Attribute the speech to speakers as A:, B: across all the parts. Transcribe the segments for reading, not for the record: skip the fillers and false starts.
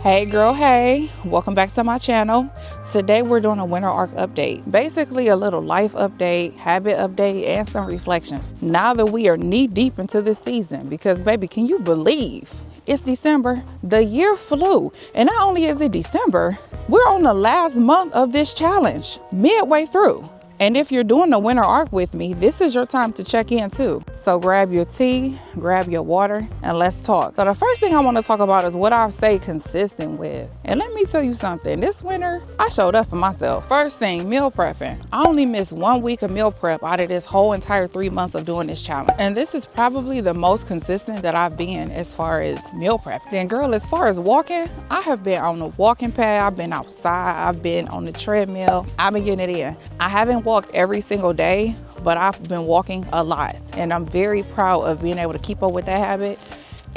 A: Hey girl, hey, welcome back to my channel. Today we're doing a winter arc update. Basically a little life update, habit update, and some reflections. Now that we are knee deep into this season, because baby, can you believe it's December? The year flew, and not only is it December, we're on the last month of this challenge, midway through. And if you're doing the winter arc with me, this is your time to check in too. So grab your tea, grab your water, and let's talk. So the first thing I want to talk about is what I've stayed consistent with. And let me tell you something, this winter, I showed up for myself. First thing, meal prepping. I only missed 1 week of meal prep out of this whole entire 3 months of doing this challenge. And this is probably the most consistent that I've been as far as meal prep. Then girl, as far as walking, I have been on the walking pad, I've been outside, I've been on the treadmill, I've been getting it in. I haven't walked every single day, but I've been walking a lot, and I'm very proud of being able to keep up with that habit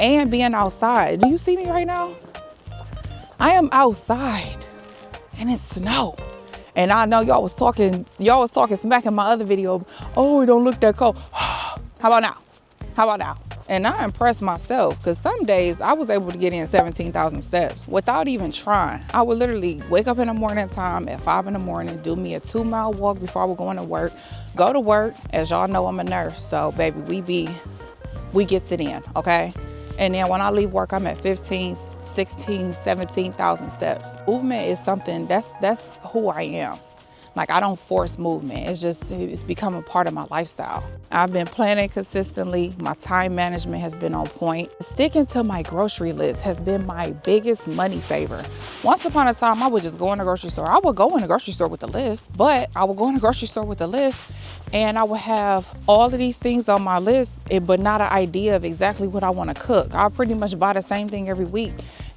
A: and being outside. Do you see me right now? I am outside and it's snow. And I know y'all was talking smack in my other video. Oh, it don't look that cold. How about now? How about now? And I impressed myself because some days I was able to get in 17,000 steps without even trying. I would literally wake up in the morning time at 5 in the morning, do me a 2-mile walk before I was going to work, go to work. As y'all know, I'm a nurse. So baby, we gets it in, okay? And then when I leave work, I'm at 15, 16, 17,000 steps. Movement is something, that's who I am. Like, I don't force movement. It's become a part of my lifestyle. I've been planning consistently. My time management has been on point. Sticking to my grocery list has been my biggest money saver. Once upon a time, I would just go in the grocery store. I would go in the grocery store with the list, but I would go in the grocery store with the list and I would have all of these things on my list, but not an idea of exactly what I want to cook. I pretty much buy the same thing every week.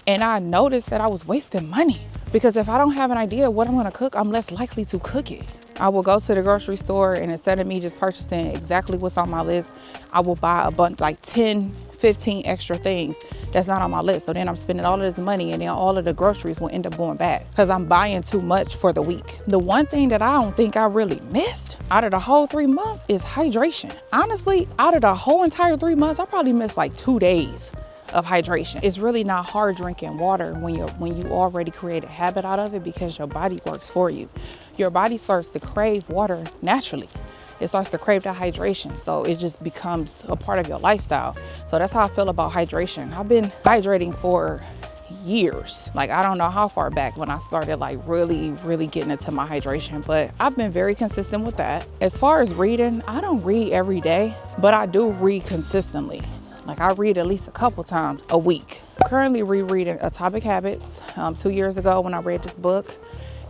A: And I noticed that I was wasting money. Because if I don't have an idea of what I'm gonna cook, I'm less likely to cook it. I will go to the grocery store, and instead of me just purchasing exactly what's on my list, I will buy a bunch, like 10, 15 extra things that's not on my list. So then I'm spending all of this money, and then all of the groceries will end up going back because I'm buying too much for the week. The one thing that I don't think I really missed out of the whole 3 months is hydration. Honestly, out of the whole entire 3 months, I probably missed like 2 days of hydration. It's really not hard drinking water when you already create a habit out of it because your body works for you. Your body starts to crave water naturally. It starts to crave that hydration. So it just becomes a part of your lifestyle. So that's how I feel about hydration. I've been hydrating for years. Like, I don't know how far back when I started like really getting into my hydration, but I've been very consistent with that. As far as reading, I don't read every day, but I do read consistently. Like, I read at least a couple times a week. I'm currently rereading Atomic Habits. 2 years ago when I read this book,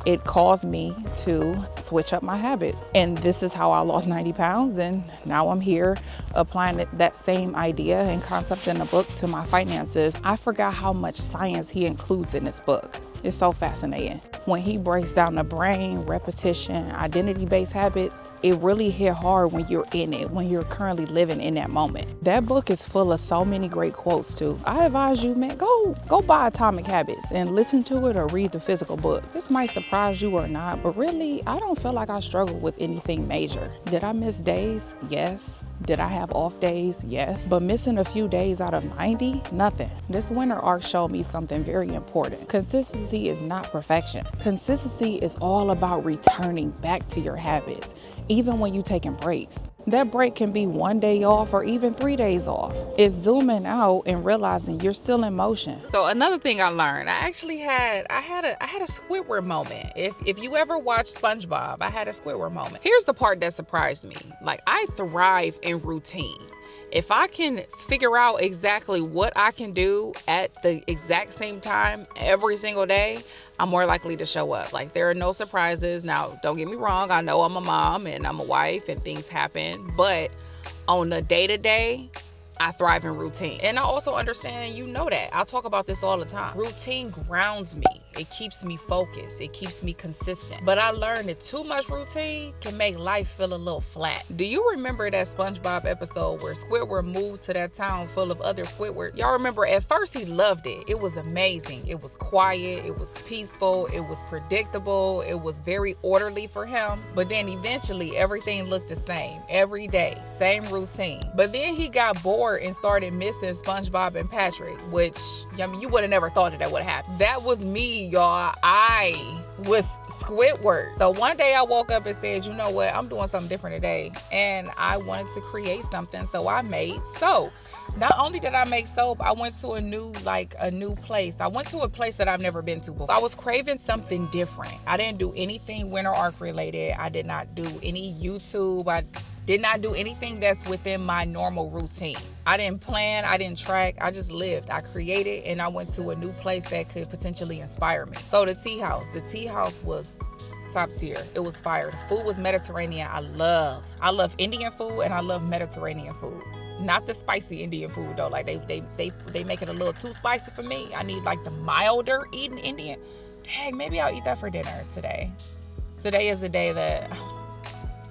A: it caused me to switch up my habits. And this is how I lost 90 pounds. And now I'm here applying that same idea and concept in the book to my finances. I forgot how much science he includes in this book. It's so fascinating. When he breaks down the brain, repetition, identity-based habits, it really hit hard when you're in it, when you're currently living in that moment. That book is full of so many great quotes too. I advise you, man, go buy Atomic Habits and listen to it or read the physical book. This might surprise you or not, but really, I don't feel like I struggle with anything major. Did I miss days? Yes. Did I have off days? Yes. But missing a few days out of 90, it's nothing. This winter arc showed me something very important. Consistency is not perfection. Consistency is all about returning back to your habits, even when you're taking breaks. That break can be 1 day off or even 3 days off. It's zooming out and realizing you're still in motion. So another thing I learned, I had a Squidward moment. If you ever watch SpongeBob, I had a Squidward moment. Here's the part that surprised me. Like, I thrive in routine. If I can figure out exactly what I can do at the exact same time every single day, I'm more likely to show up. Like, there are no surprises. Now, don't get me wrong. I know I'm a mom and I'm a wife and things happen, but on the day-to-day, I thrive in routine. And I also understand, you know that. I talk about this all the time. Routine grounds me. It keeps me focused. It keeps me consistent. But I learned that too much routine can make life feel a little flat. Do you remember that SpongeBob episode where Squidward moved to that town full of other Squidward? Y'all remember at first he loved it. It was amazing. It was quiet. It was peaceful. It was predictable. It was very orderly for him. But then eventually everything looked the same every day. Same routine. But then he got bored and started missing SpongeBob and Patrick, which, I mean, you would have never thought that would happen. That was me, y'all. I was Squidward. So one day I woke up and said, you know what? I'm doing something different today. And I wanted to create something. So I made soap. Not only did I make soap, I went to a new place. I went to a place that I've never been to before. I was craving something different. I didn't do anything winter arc related. I did not do any YouTube. I did not do anything that's within my normal routine. I didn't plan, I didn't track, I just lived. I created, and I went to a new place that could potentially inspire me. So the tea house was top tier. It was fire. The food was Mediterranean. I love Indian food, and I love Mediterranean food. Not the spicy Indian food though. Like they make it a little too spicy for me. I need like the milder eating Indian. Dang, maybe I'll eat that for dinner today. Today is the day that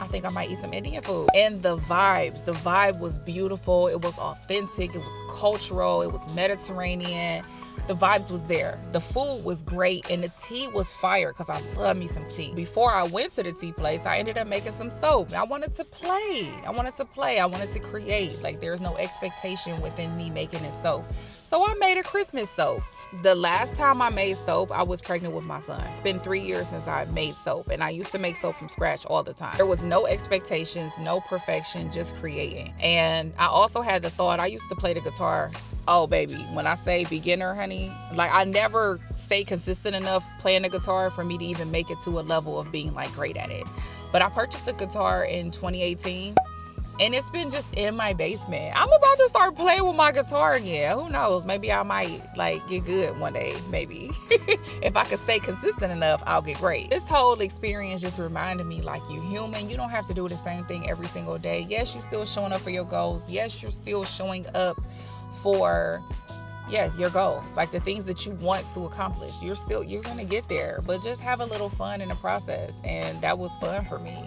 A: I think I might eat some Indian food. And the vibe was beautiful. It was authentic. It was cultural. It was Mediterranean. The vibes was there. The food was great, and the tea was fire because I love me some tea. Before I went to the tea place, I ended up making some soap. I wanted to play. I wanted to create. Like, there's no expectation within me making this soap. So I made a Christmas soap. The last time I made soap, I was pregnant with my son. It's been 3 years since I made soap, and I used to make soap from scratch all the time. There was no expectations, no perfection, just creating. And I also had the thought, I used to play the guitar. Oh, baby, when I say beginner, honey, like I never stayed consistent enough playing the guitar for me to even make it to a level of being like great at it. But I purchased a guitar in 2018. And it's been just in my basement. I'm about to start playing with my guitar again. Who knows? Maybe I might like get good one day, maybe. If I could stay consistent enough, I'll get great. This whole experience just reminded me, like, you human. You don't have to do the same thing every single day. Yes, you're still showing up for your goals. Yes, you're still showing up for your goals, like the things that you want to accomplish. You're gonna get there, but just have a little fun in the process. And that was fun for me.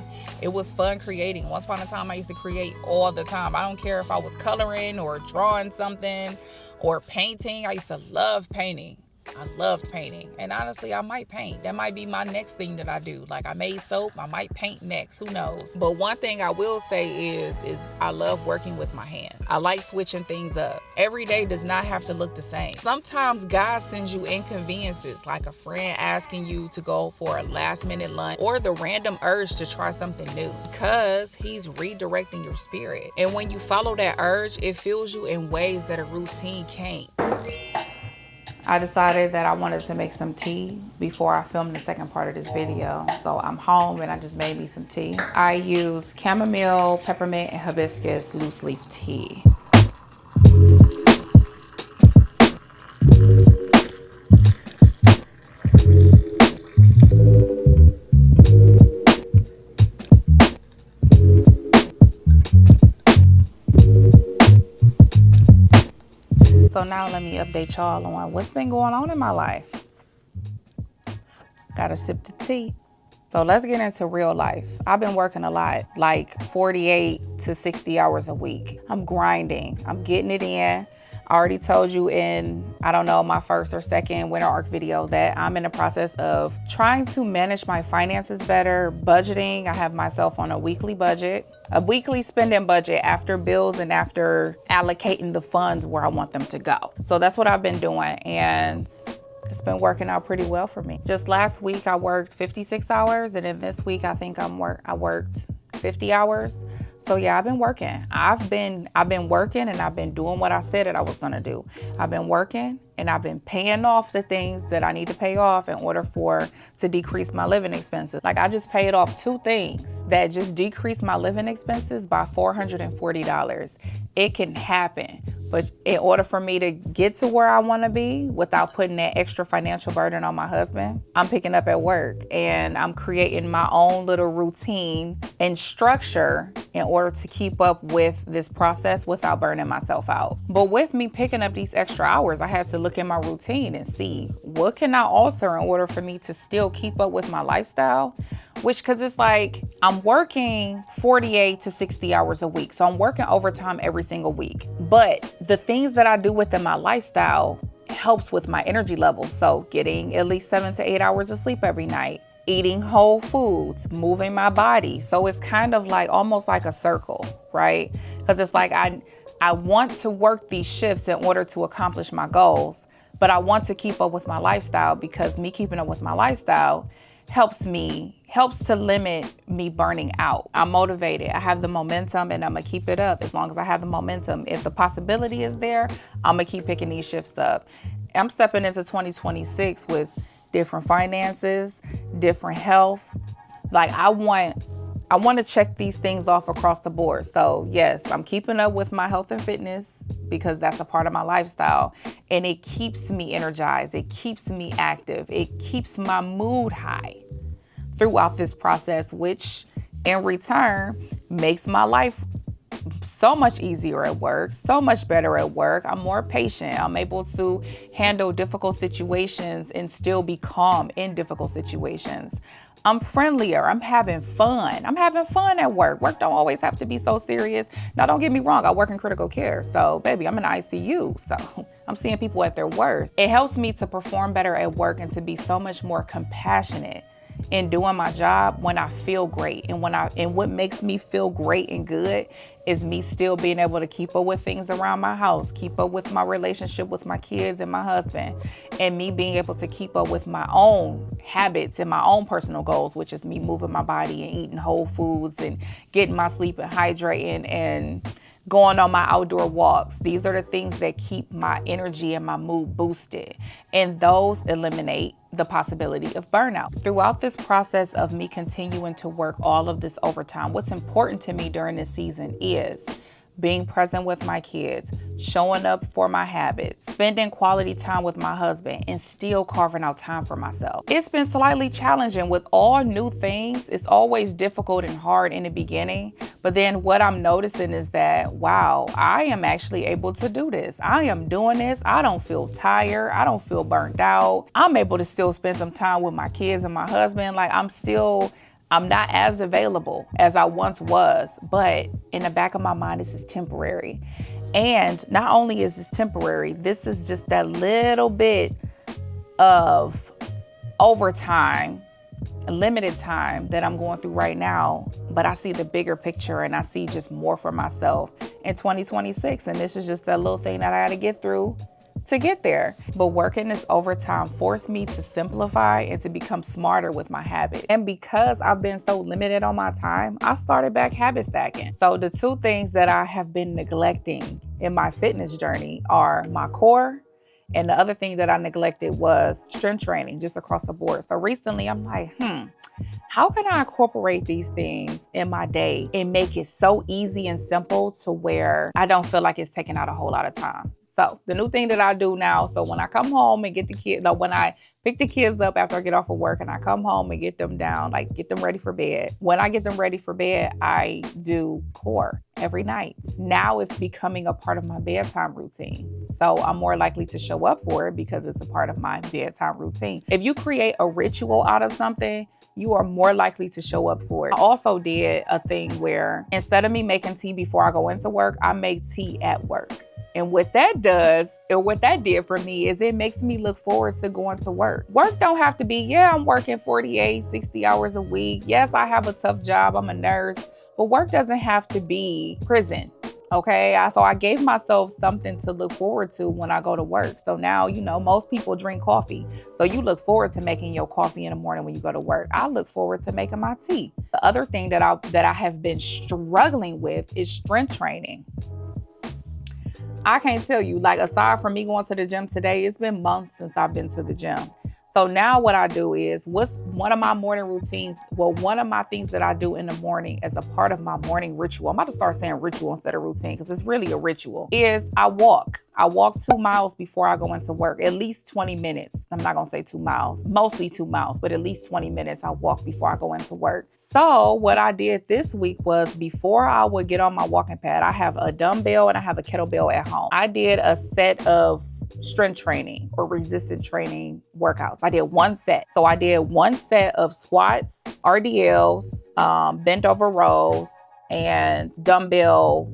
A: It was fun creating. Once upon a time, I used to create all the time. I don't care if I was coloring or drawing something or painting. I used to love painting. I loved painting. And honestly, I might paint. That might be my next thing that I do. Like, I made soap, I might paint next. Who knows? But one thing I will say is I love working with my hand. I like switching things up. Every day does not have to look the same. Sometimes God sends you inconveniences, like a friend asking you to go for a last minute lunch or the random urge to try something new, because he's redirecting your spirit. And when you follow that urge, it fills you in ways that a routine can't. I decided that I wanted to make some tea before I filmed the second part of this video. So I'm home and I just made me some tea. I use chamomile, peppermint, and hibiscus loose leaf tea. So now let me update y'all on what's been going on in my life. Gotta sip the tea. So let's get into real life. I've been working a lot, like 48 to 60 hours a week. I'm grinding, I'm getting it in. I already told you in, I don't know, my first or second winter arc video that I'm in the process of trying to manage my finances better, budgeting. I have myself on a weekly budget, a weekly spending budget after bills and after allocating the funds where I want them to go. So that's what I've been doing, and it's been working out pretty well for me. Just last week I worked 56 hours, and then this week I think I worked 50 hours. So yeah, I've been working. I've been working, and I've been doing what I said that I was gonna do. I've been working, and I've been paying off the things that I need to pay off in order to decrease my living expenses. Like, I just paid off 2 things that just decreased my living expenses by $440. It can happen. But in order for me to get to where I want to be without putting that extra financial burden on my husband, I'm picking up at work and I'm creating my own little routine and structure in order to keep up with this process without burning myself out. But with me picking up these extra hours, I had to look at my routine and see what can I alter in order for me to still keep up with my lifestyle. Because it's like I'm working 48 to 60 hours a week. So I'm working overtime every single week. But the things that I do within my lifestyle helps with my energy levels. So getting at least 7 to 8 hours of sleep every night, eating whole foods, moving my body. So it's kind of like almost like a circle, right? Because it's like I want to work these shifts in order to accomplish my goals, but I want to keep up with my lifestyle because me keeping up with my lifestyle helps to limit me burning out. I'm motivated. I have the momentum and I'm gonna keep it up as long as I have the momentum. If the possibility is there, I'm gonna keep picking these shifts up. I'm stepping into 2026 with different finances, different health. Like I want to check these things off across the board. So yes, I'm keeping up with my health and fitness because that's a part of my lifestyle. And it keeps me energized. It keeps me active. It keeps my mood high throughout this process, which in return makes my life so much easier at work, so much better at work. I'm more patient. I'm able to handle difficult situations and still be calm in difficult situations. I'm friendlier. I'm having fun. I'm having fun at work. Work don't always have to be so serious. Now, don't get me wrong. I work in critical care. So, baby, I'm in ICU. So I'm seeing people at their worst. It helps me to perform better at work and to be so much more compassionate in doing my job when I feel great. And what makes me feel great and good is me still being able to keep up with things around my house, keep up with my relationship with my kids and my husband, and me being able to keep up with my own habits and my own personal goals, which is me moving my body and eating whole foods and getting my sleep and hydrating and going on my outdoor walks. These are the things that keep my energy and my mood boosted. And those eliminate the possibility of burnout. Throughout this process of me continuing to work all of this overtime, what's important to me during this season is being present with my kids, showing up for my habits, spending quality time with my husband, and still carving out time for myself. It's been slightly challenging with all new things. It's always difficult and hard in the beginning, but then what I'm noticing is that, wow, I am actually able to do this. I am doing this. I don't feel tired. I don't feel burnt out. I'm able to still spend some time with my kids and my husband. Like I'm not as available as I once was, but in the back of my mind, this is temporary. And not only is this temporary, this is just that little bit of overtime, limited time that I'm going through right now. But I see the bigger picture and I see just more for myself in 2026. And this is just that little thing that I got to get through to get there. But working this overtime forced me to simplify and to become smarter with my habits. And because I've been so limited on my time, I started back habit stacking. So the two things that I have been neglecting in my fitness journey are my core, and the other thing that I neglected was strength training just across the board. So recently I'm like, how can I incorporate these things in my day and make it so easy and simple to where I don't feel like it's taking out a whole lot of time? So the new thing that I do now, so when I come home and get the kids, when I pick the kids up after I get off of work and I come home and get them down, like get them ready for bed. When I get them ready for bed, I do core every night. Now it's becoming a part of my bedtime routine. So I'm more likely to show up for it because it's a part of my bedtime routine. If you create a ritual out of something, you are more likely to show up for it. I also did a thing where instead of me making tea before I go into work, I make tea at work. And what that does, or what that did for me, is it makes me look forward to going to work. Work don't have to be, I'm working 48, 60 hours a week. Yes, I have a tough job. I'm a nurse. But work doesn't have to be prison, okay? So I gave myself something to look forward to when I go to work. So now, most people drink coffee. So you look forward to making your coffee in the morning when you go to work. I look forward to making my tea. The other thing that I have been struggling with is strength training. I can't tell you, aside from me going to the gym today, it's been months since I've been to the gym. So now what I do is, what's one of my morning routines? Well, one of my things that I do in the morning as a part of my morning ritual, I'm about to start saying ritual instead of routine because it's really a ritual, is I walk. I walk 2 miles before I go into work, at least 20 minutes. I'm not gonna say 2 miles, mostly 2 miles, but at least 20 minutes I walk before I go into work. So what I did this week was before I would get on my walking pad, I have a dumbbell and I have a kettlebell at home. I did a set of strength training or resistance training workouts. I did one set. So I did one set of squats, RDLs, bent over rows, and dumbbell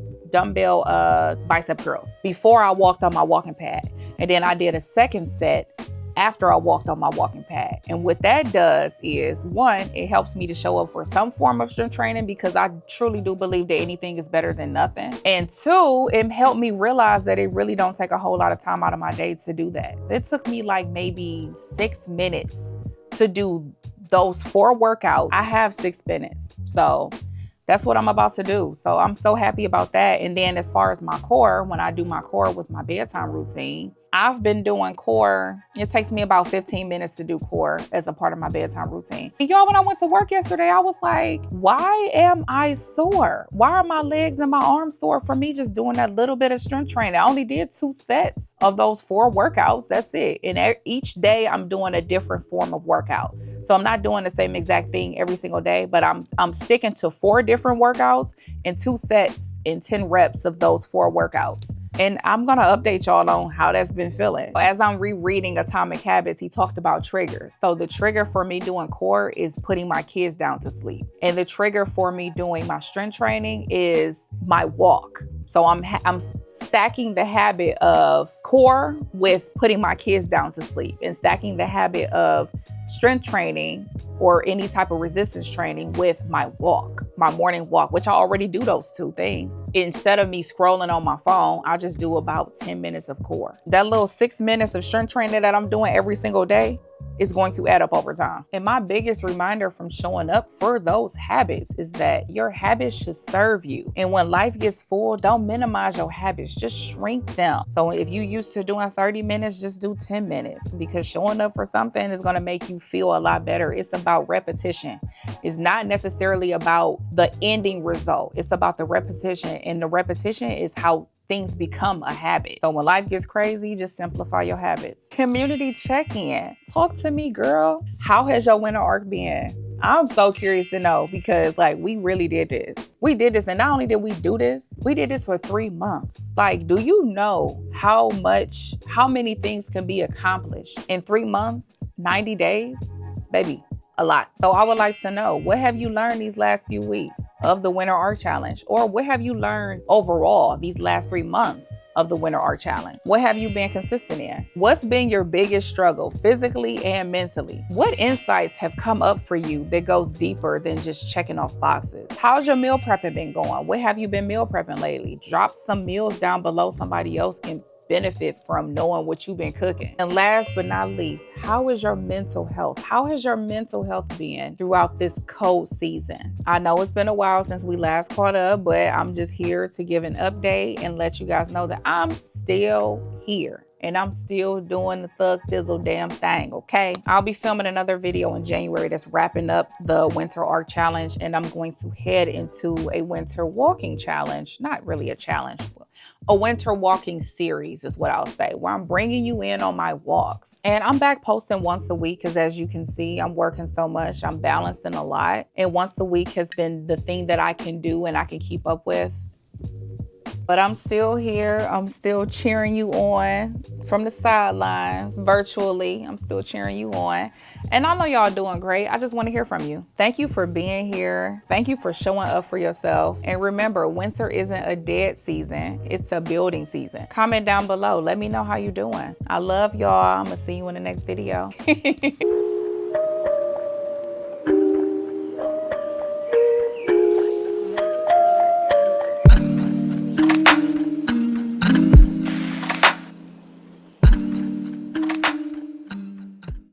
A: bicep curls before I walked on my walking pad. And then I did a second set after I walked on my walking pad. And what that does is, one, it helps me to show up for some form of strength training because I truly do believe that anything is better than nothing. And two, it helped me realize that it really don't take a whole lot of time out of my day to do that. It took me like maybe 6 minutes to do those 4 workouts. I have 6 minutes. So that's what I'm about to do. So I'm so happy about that. And then as far as my core, when I do my core with my bedtime routine, I've been doing core. It takes me about 15 minutes to do core as a part of my bedtime routine. And y'all, when I went to work yesterday, I was like, why am I sore? Why are my legs and my arms sore from me just doing that little bit of strength training? I only did 2 sets of those 4 workouts. That's it. And each day I'm doing a different form of workout. So I'm not doing the same exact thing every single day, but I'm sticking to 4 different workouts and 2 sets and 10 reps of those 4 workouts. And I'm going to update y'all on how that's been feeling. As I'm rereading Atomic Habits, he talked about triggers. So the trigger for me doing core is putting my kids down to sleep. And the trigger for me doing my strength training is my walk. So I'm stacking the habit of core with putting my kids down to sleep and stacking the habit of strength training or any type of resistance training with my walk, my morning walk, which I already do those 2 things. Instead of me scrolling on my phone, I just do about 10 minutes of core. That little 6 minutes of strength training that I'm doing every single day is going to add up over time. And my biggest reminder from showing up for those habits is that your habits should serve you. And when life gets full, don't minimize your habits, just shrink them. So if you used to doing 30 minutes, just do 10 minutes because showing up for something is going to make you feel a lot better. It's about repetition. It's not necessarily about the ending result. It's about the repetition, and the repetition is how things become a habit. So when life gets crazy, just simplify your habits. Community check-in. Talk to me, girl. How has your winter arc been? I'm so curious to know because we really did this. We did this, and not only did we do this, we did this for 3 months. Do you know how many things can be accomplished in 3 months, 90 days? Baby, a lot. So I would like to know, what have you learned these last few weeks of the Winter Art Challenge? Or what have you learned overall these last 3 months of the Winter Art Challenge? What have you been consistent in? What's been your biggest struggle physically and mentally? What insights have come up for you that goes deeper than just checking off boxes? How's your meal prepping been going? What have you been meal prepping lately? Drop some meals down below. Somebody else can benefit from knowing what you've been cooking. And last but not least, how is your mental health? How has your mental health been throughout this cold season? I know it's been a while since we last caught up, but I'm just here to give an update and let you guys know that I'm still here. And I'm still doing the thug thizzle damn thing, okay? I'll be filming another video in January that's wrapping up the Winter Art Challenge, and I'm going to head into a winter walking challenge. Not really a challenge, a winter walking series is what I'll say, where I'm bringing you in on my walks. And I'm back posting once a week because as you can see, I'm working so much, I'm balancing a lot. And once a week has been the thing that I can do and I can keep up with. But I'm still here. I'm still cheering you on from the sidelines, virtually. I'm still cheering you on. And I know y'all doing great. I just want to hear from you. Thank you for being here. Thank you for showing up for yourself. And remember, winter isn't a dead season. It's a building season. Comment down below. Let me know how you're doing. I love y'all. I'm going to see you in the next video.